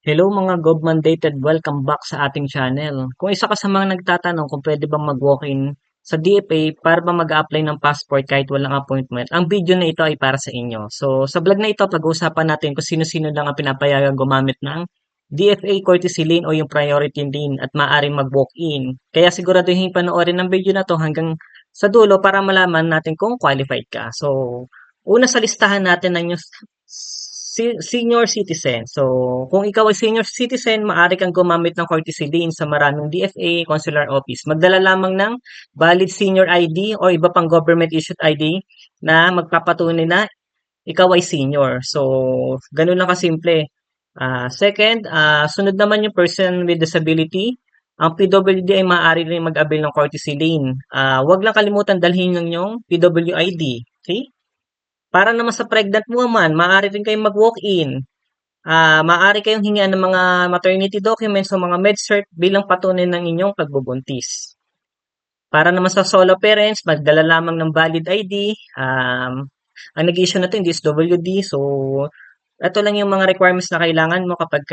Hello mga Mandated, welcome back sa ating channel. Kung isa ka sa mga nagtatanong kung pwede bang mag-walk-in sa DFA para ba mag-apply ng passport kahit walang appointment, ang video na ito ay para sa inyo. So sa vlog na ito, pag-uusapan natin kung sino-sino lang ang pinapayagang gumamit ng DFA courtesy lane o yung priority lane at maaaring mag-walk-in. Kaya siguraduhin panoorin ng video na to hanggang sa dulo para malaman natin kung qualified ka. So una sa listahan natin ng yung senior citizen. So, kung ikaw ay senior citizen, maaari kang gumamit ng courtesy lane sa maraming DFA, consular office. Magdala lamang ng valid senior ID o iba pang government issued ID na magpapatunay na ikaw ay senior. So, ganun lang kasimple. Second, sunod naman yung person with disability. Ang PWD ay maaari rin mag-avail ng courtesy lane. Huwag lang kalimutan dalhin yung inyong PWID. Okay? Para naman sa pregnant woman, maaari rin kayong mag-walk-in. Maaari kayong hingian ng mga maternity documents o mga med-cert bilang patunay ng inyong pagbubuntis. Para naman sa solo parents, magdala lamang ng valid ID. Ang nag-issue na ito, yung DSWD. So, ito lang yung mga requirements na kailangan mo kapag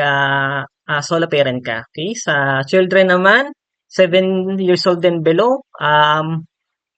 solo parent ka. Okay? Sa children naman, 7 years old and below,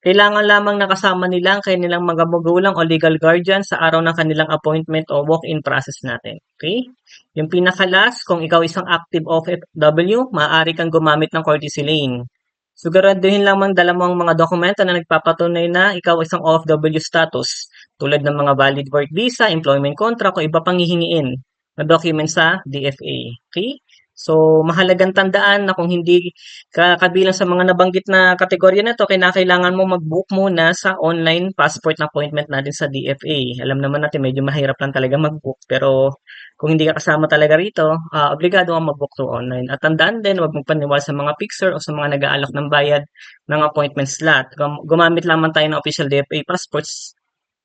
kailangan lamang nakasama nila ang kanilang mga magulang o legal guardian sa araw ng kanilang appointment o walk-in process natin. Okay? Yung pinakalas, kung ikaw isang active OFW, maaari kang gumamit ng courtesy lane. Siguraduhin lamang dala mo ang mga dokumento na nagpapatunay na ikaw isang OFW status, tulad ng mga valid work visa, employment contract o iba pang hihingiin na documents sa DFA. Okay? So, mahalagang tandaan na kung hindi ka kabilang sa mga nabanggit na kategorya na to, kinakailangan mo mag-book muna sa online passport na appointment natin sa DFA. Alam naman natin medyo mahirap lang talaga mag-book, pero kung hindi ka kasama talaga rito, obligado kang mag-book to online. At tandaan din, huwag magpaniwala sa mga picture o sa mga nag-aalok ng bayad ng appointment slot. Gumamit lamang tayo ng official DFA passports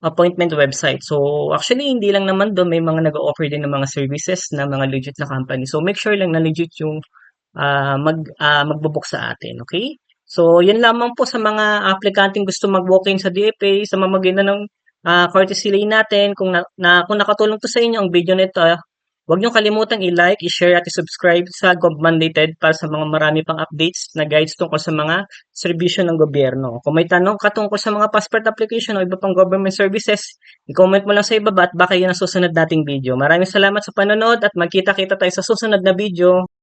appointment website. So, actually, hindi lang naman doon, may mga nag-offer din ng mga services na mga legit na company. So, make sure lang na legit yung magbo-book sa atin, okay? So, yun lamang po sa mga aplikanteng gusto mag-walk-in sa DFA, sa mamagitan ng courtesy lane natin. Kung nakatulong to sa inyo ang video nito, huwag niyong kalimutang i-like, i-share at i-subscribe sa Mandated para sa mga marami pang updates na guides tungkol sa mga serbisyo ng gobyerno. Kung may tanong ka tungkol sa mga passport application o iba pang government services, i-comment mo lang sa ibaba at baka yun ang susunod nating video. Maraming salamat sa panonood at magkita-kita tayo sa susunod na video.